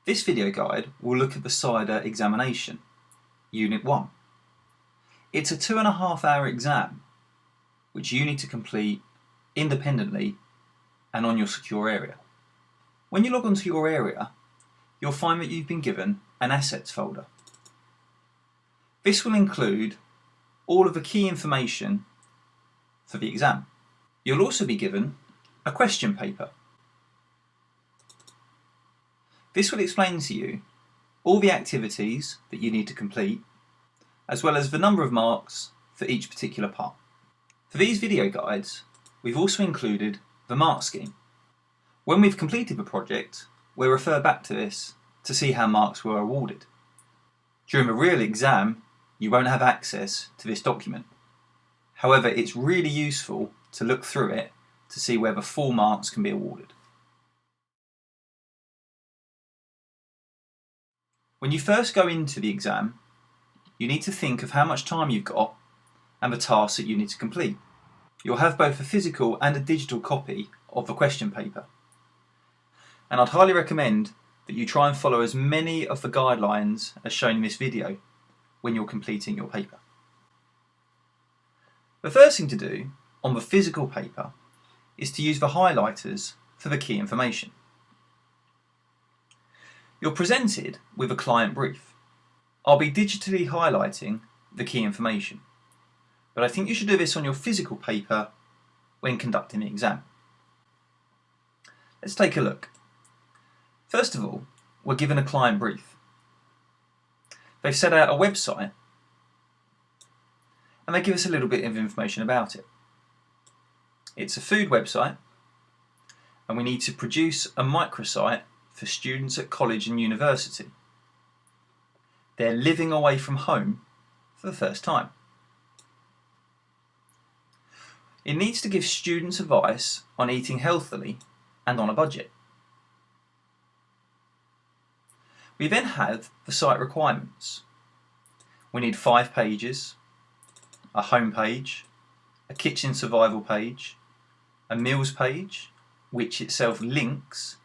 This video guide will look at the CiDA examination, Unit 1. It's a 2.5-hour exam which you need to complete independently and on your secure area. When you log onto your area, you'll find that you've been given an assets folder. This will include all of the key information for the exam. You'll also be given a question paper. This will explain to you all the activities that you need to complete, as well as the number of marks for each particular part. For these video guides, we've also included the mark scheme. When we've completed the project, we'll refer back to this to see how marks were awarded. During the real exam, you won't have access to this document. However, it's really useful to look through it to see where the full marks can be awarded. When you first go into the exam, you need to think of how much time you've got and the tasks that you need to complete. You'll have both a physical and a digital copy of the question paper. And I'd highly recommend that you try and follow as many of the guidelines as shown in this video when you're completing your paper. The first thing to do on the physical paper is to use the highlighters for the key information. You're presented with a client brief. I'll be digitally highlighting the key information, but I think you should do this on your physical paper when conducting the exam. Let's take a look. First of all, we're given a client brief. They've set out a website and they give us a little bit of information about it. It's a food website and we need to produce a microsite for students at college and university. They're living away from home for the first time. It needs to give students advice on eating healthily and on a budget. We then have the site requirements. We need 5 pages, a home page, a kitchen survival page, a meals page, which itself links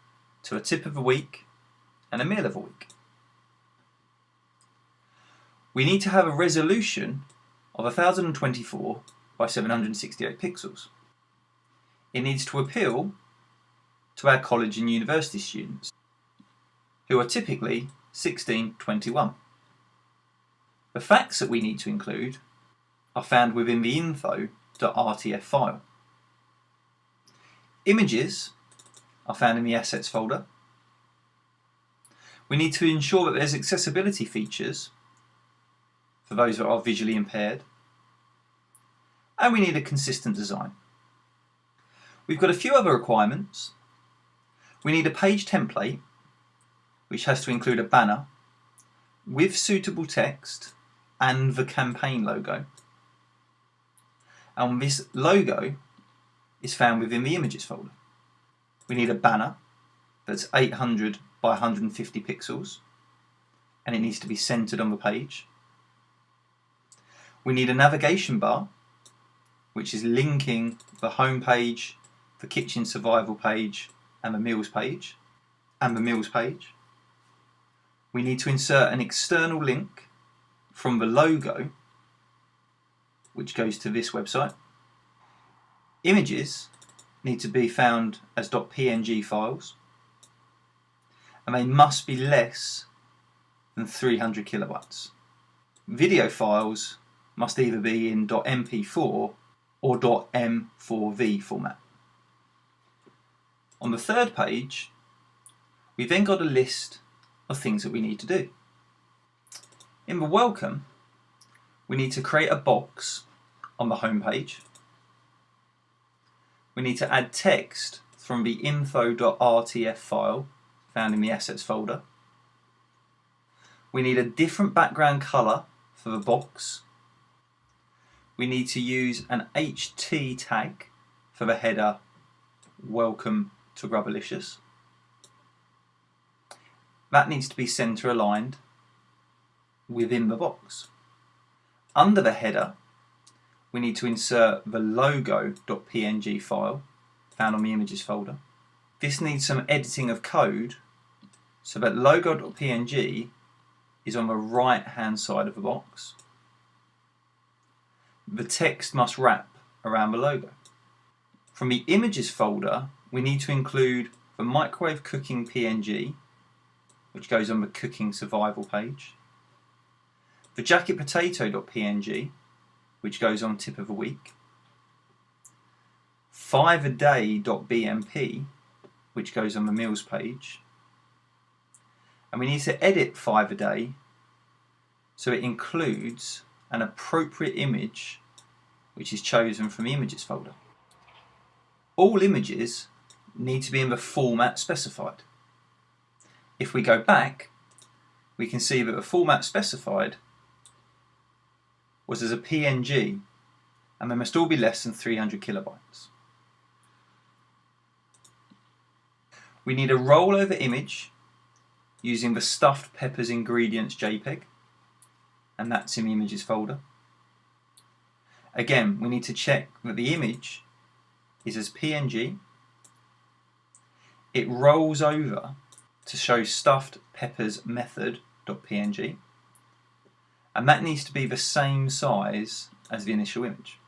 to a tip of the week and a meal of the week. We need to have a resolution of 1024 by 768 pixels. It needs to appeal to our college and university students, who are typically 16-21. The facts that we need to include are found within the info.rtf file. Images are found in the assets folder. We need to ensure that there's accessibility features for those that are visually impaired, and we need a consistent design. We've got a few other requirements. We need a page template which has to include a banner with suitable text and the campaign logo. And this logo is found within the images folder. We need a banner that's 800 by 150 pixels and it needs to be centered on the page. We need a navigation bar which is linking the home page, the kitchen survival page and the meals page. We need to insert an external link from the logo which goes to this website. Images need to be found as .png files and they must be less than 300 kilobytes. Video files must either be in .mp4 or .m4v format. On the third page, we've then got a list of things that we need to do. In the welcome, we need to create a box on the home page. We need to add text from the info.rtf file found in the assets folder. We need a different background colour for the box. We need to use an HT tag for the header Welcome to Grubberlicious. That needs to be centre aligned within the box. Under the header, we need to insert the logo.png file found on the images folder. This needs some editing of code so that logo.png is on the right hand side of the box. The text must wrap around the logo. From the images folder, we need to include the microwave cooking PNG, which goes on the cooking survival page, the jacket potato.png, which goes on tip of the week, 5aday.bmp, which goes on the meals page, and we need to edit 5aday so it includes an appropriate image which is chosen from the images folder. All images need to be in the format specified. If we go back, we can see that the format specified was as a PNG, and they must all be less than 300 kilobytes. We need a rollover image using the stuffed peppers ingredients JPEG, and that's in the images folder. Again, we need to check that the image is as PNG. It rolls over to show stuffed peppers method.png, and that needs to be the same size as the initial image.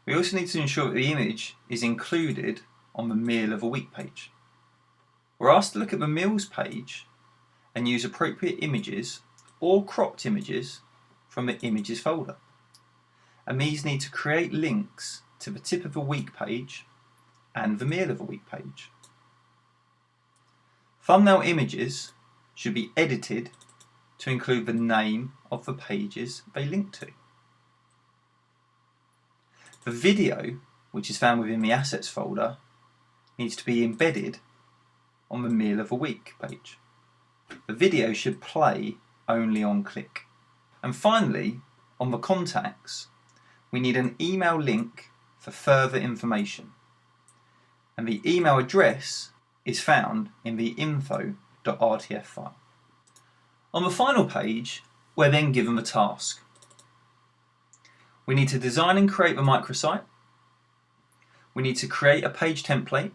We also need to ensure that the image is included on the meal of a week page. We're asked to look at the meals page and use appropriate images or cropped images from the images folder. And these need to create links to the tip of the week page and the meal of the week page. Thumbnail images should be edited to include the name of the pages they link to. The video, which is found within the assets folder, needs to be embedded on the meal of a week page. The video should play only on click. And finally, on the contacts, we need an email link for further information. And the email address is found in the info.rtf file. On the final page, we're then given the task. We need to design and create the microsite. We need to create a page template,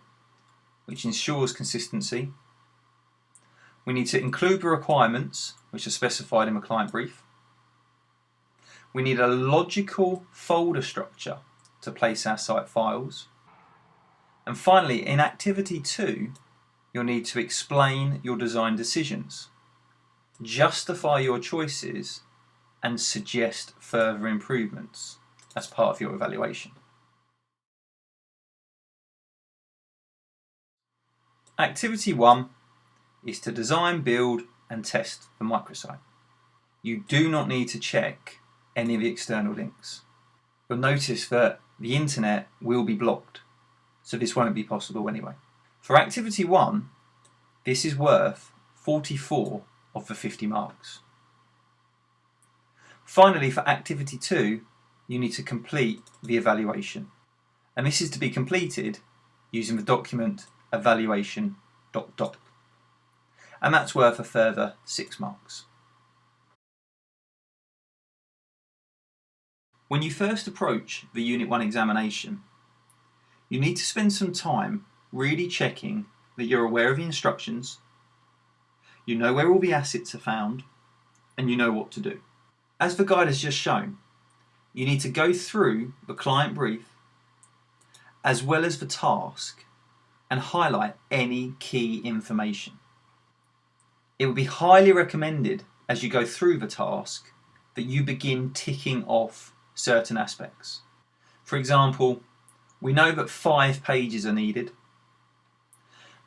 which ensures consistency. We need to include the requirements, which are specified in the client brief. We need a logical folder structure to place our site files. And finally, in activity 2, you'll need to explain your design decisions, justify your choices, and suggest further improvements as part of your evaluation. Activity 1 is to design, build, and test the microsite. You do not need to check any of the external links. You'll notice that the internet will be blocked, so this won't be possible anyway. For activity 1, this is worth 44 of the 50 marks. Finally, for activity 2, you need to complete the evaluation, and this is to be completed using the document evaluation.doc, and that's worth a further 6 marks. When you first approach the Unit 1 examination, you need to spend some time really checking that you're aware of the instructions, you know where all the assets are found, and you know what to do. As the guide has just shown, you need to go through the client brief as well as the task and highlight any key information. It would be highly recommended as you go through the task that you begin ticking off certain aspects. For example, we know that 5 pages are needed: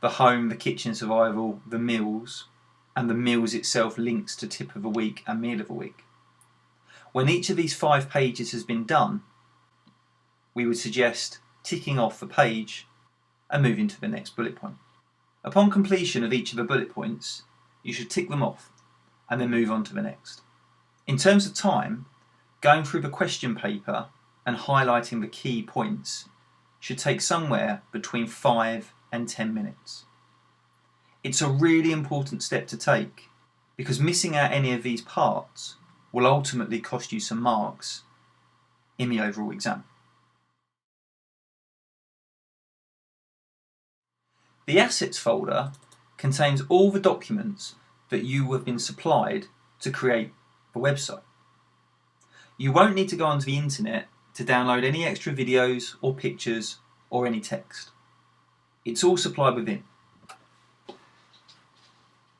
the home, the kitchen survival, the meals, and the meals itself links to tip of the week and meal of the week. When each of these 5 pages has been done, we would suggest ticking off the page and moving to the next bullet point. Upon completion of each of the bullet points, you should tick them off and then move on to the next. In terms of time, going through the question paper and highlighting the key points should take somewhere between 5 and 10 minutes. It's a really important step to take because missing out any of these parts will ultimately cost you some marks in the overall exam. The assets folder contains all the documents that you have been supplied to create the website. You won't need to go onto the internet to download any extra videos or pictures or any text. It's all supplied within.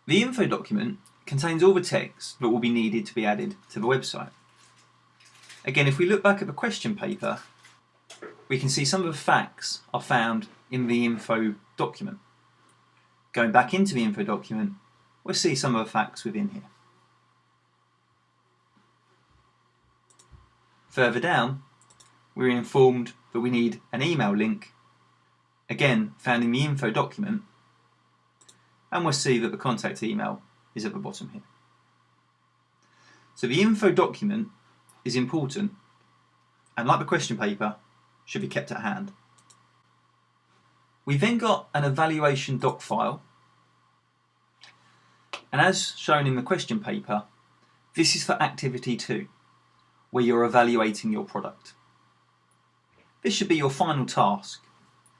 The info document contains all the text that will be needed to be added to the website. Again, if we look back at the question paper, we can see some of the facts are found in the info document. Going back into the info document, we'll see some of the facts within here. Further down, we're informed that we need an email link, again found in the info document, and we'll see that the contact email is at the bottom here. So the info document is important, and like the question paper, should be kept at hand. We then got an evaluation doc file, and as shown in the question paper, this is for activity 2, where you're evaluating your product. This should be your final task,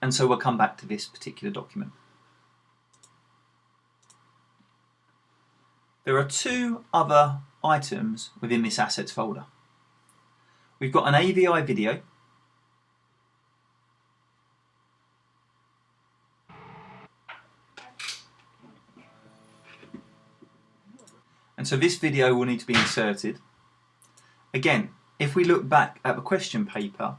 and so we'll come back to this particular document. There are 2 other items within this assets folder. We've got an AVI video, and so this video will need to be inserted. Again, if we look back at the question paper,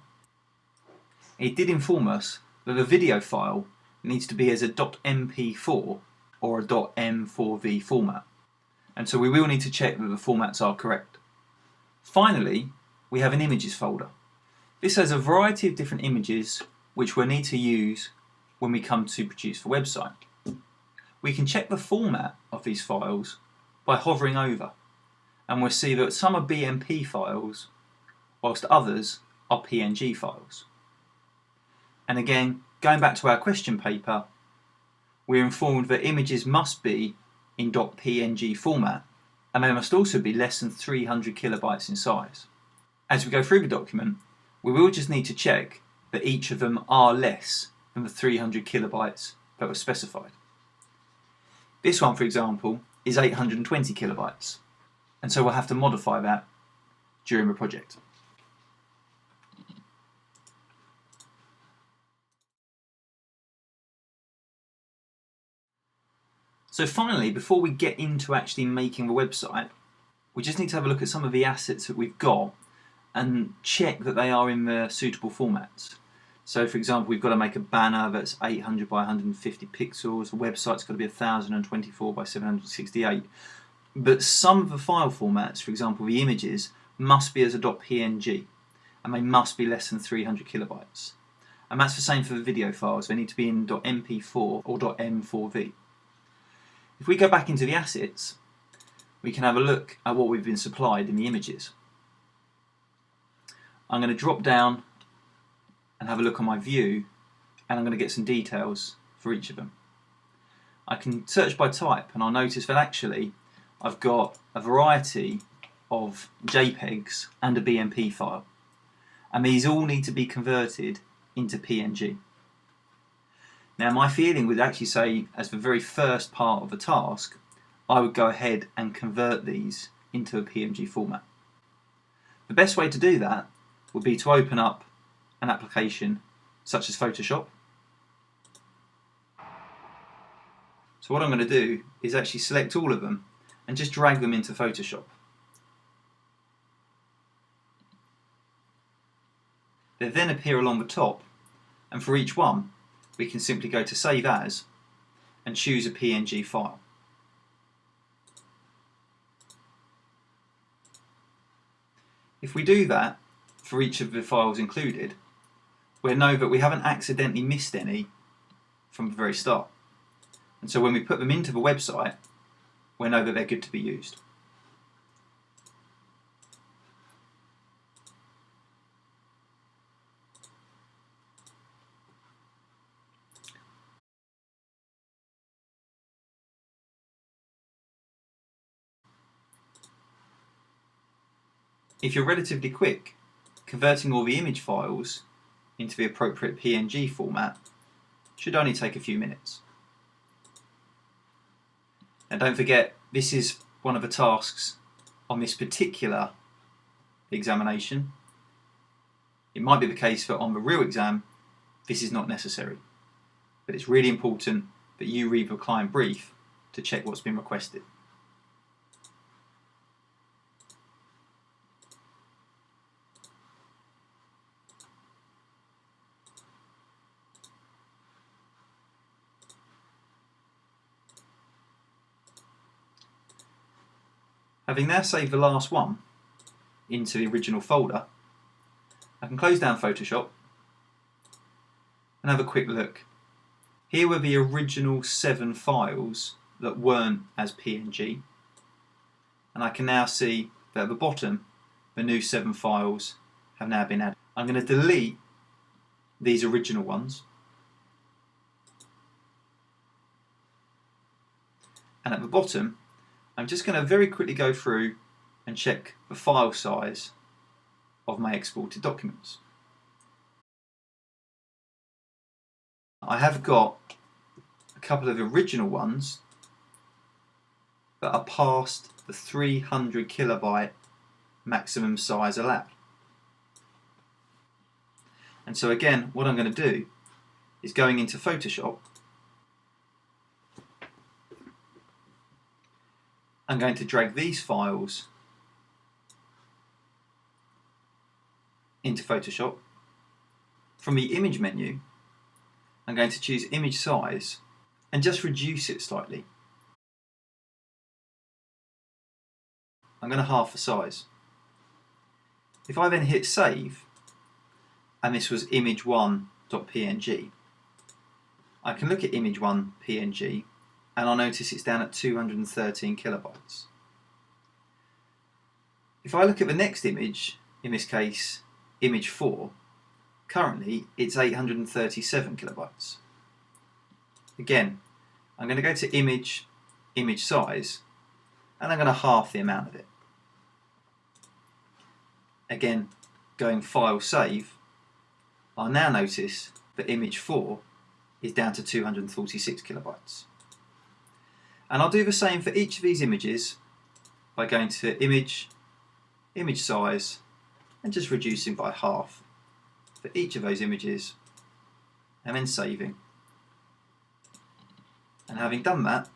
it did inform us that the video file needs to be as a .mp4 or a .m4v format, and so we will need to check that the formats are correct. Finally, we have an images folder. This has a variety of different images which we'll need to use when we come to produce the website. We can check the format of these files by hovering over, and we'll see that some are BMP files whilst others are PNG files. And again, going back to our question paper, we're informed that images must be in .png format, and they must also be less than 300 kilobytes in size. As we go through the document, we will just need to check that each of them are less than the 300 kilobytes that were specified. This one, for example, is 820 kilobytes, and so we'll have to modify that during the project. So finally, before we get into actually making the website, we just need to have a look at some of the assets that we've got and check that they are in the suitable formats. So for example, we've got to make a banner that's 800 by 150 pixels, the website's got to be 1024 by 768, but some of the file formats, for example the images, must be as a .png, and they must be less than 300 kilobytes. And that's the same for the video files, they need to be in .mp4 or .m4v. If we go back into the assets, we can have a look at what we've been supplied in the images. I'm going to drop down and have a look on my view, and I'm going to get some details for each of them. I can search by type, and I'll notice that actually I've got a variety of JPEGs and a BMP file, and these all need to be converted into PNG. Now my feeling would actually say, as the very first part of the task, I would go ahead and convert these into a PNG format. The best way to do that would be to open up an application such as Photoshop. So what I'm going to do is actually select all of them and just drag them into Photoshop. They then appear along the top, and for each one we can simply go to Save As and choose a PNG file. If we do that for each of the files included, we'll know that we haven't accidentally missed any from the very start. And so when we put them into the website, we'll know that they're good to be used. If you're relatively quick, converting all the image files into the appropriate PNG format should only take a few minutes. And don't forget, this is one of the tasks on this particular examination. It might be the case that on the real exam, this is not necessary. But it's really important that you read the client brief to check what's been requested. Having now saved the last one into the original folder, I can close down Photoshop and have a quick look. Here were the original 7 files that weren't as PNG, and I can now see that at the bottom the new 7 files have now been added. I'm going to delete these original ones, and at the bottom I'm just going to very quickly go through and check the file size of my exported documents. I have got a couple of original ones that are past the 300 kilobyte maximum size allowed. And so again, what I'm going to do is going into Photoshop, I'm going to drag these files into Photoshop. From the image menu, I'm going to choose image size and just reduce it slightly. I'm going to half the size. If I then hit save, and this was image1.png, I can look at image1.png and I'll notice it's down at 213 kilobytes. If I look at the next image, in this case image 4, currently it's 837 kilobytes. Again, I'm going to go to image size, and I'm going to half the amount of it. Again, going file save, I'll now notice that image 4 is down to 246 kilobytes. And I'll do the same for each of these images by going to image size, and just reducing by half for each of those images, and then saving. And having done that,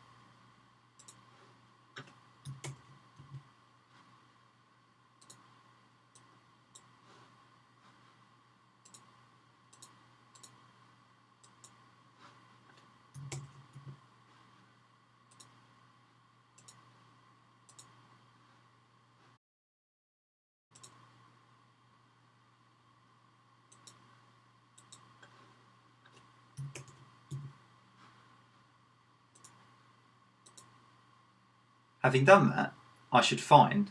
I should find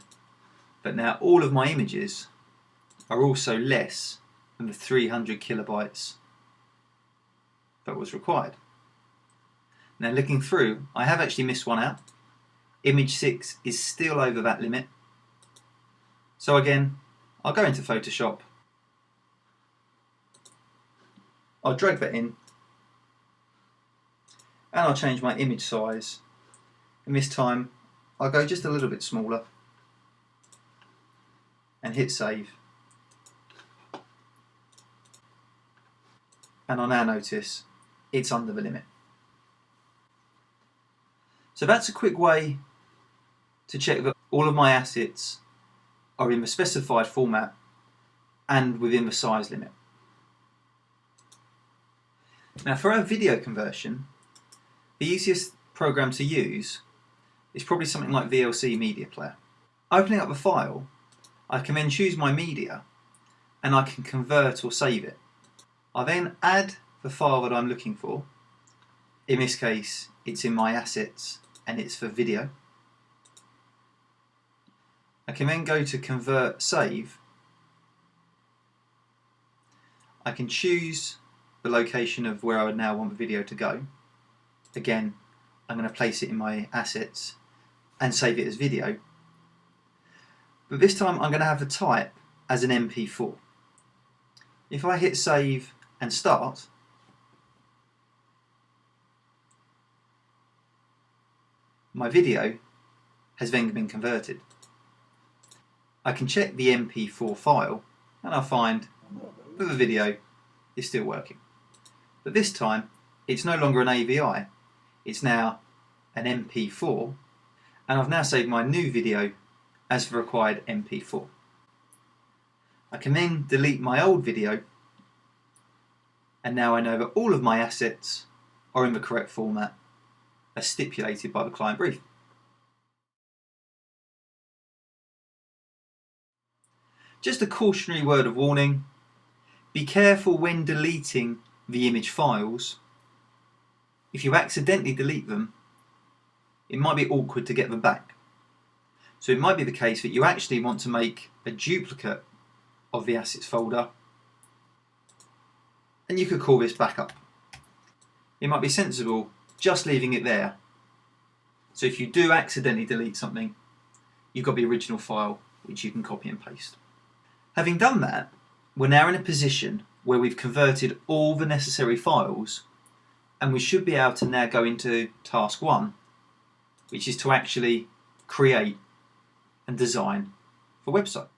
that now all of my images are also less than the 300 kilobytes that was required. Now looking through, I have actually missed one out. Image 6 is still over that limit. So again, I'll go into Photoshop, I'll drag that in, and I'll change my image size, and this time I'll go just a little bit smaller and hit save. And I'll now notice it's under the limit. So that's a quick way to check that all of my assets are in the specified format and within the size limit. Now for our video conversion, the easiest program to use is probably something like VLC Media Player. Opening up the file, I can then choose my media and I can convert or save it. I then add the file that I'm looking for. In this case, it's in my assets and it's for video. I can then go to Convert Save. I can choose the location of where I would now want the video to go. Again, I'm going to place it in my assets and save it as video. But this time I'm going to have the type as an MP4. If I hit save and start, my video has then been converted. I can check the MP4 file and I'll find that the video is still working. But this time it's no longer an AVI, it's now an MP4, and I've now saved my new video as the required MP4. I can then delete my old video, and now I know that all of my assets are in the correct format as stipulated by the client brief. Just a cautionary word of warning: be careful when deleting the image files. If you accidentally delete them, it might be awkward to get them back. So it might be the case that you actually want to make a duplicate of the assets folder, and you could call this backup. It might be sensible just leaving it there. So if you do accidentally delete something, you've got the original file which you can copy and paste. Having done that, we're now in a position where we've converted all the necessary files, and we should be able to now go into task 1, which is to actually create and design the website.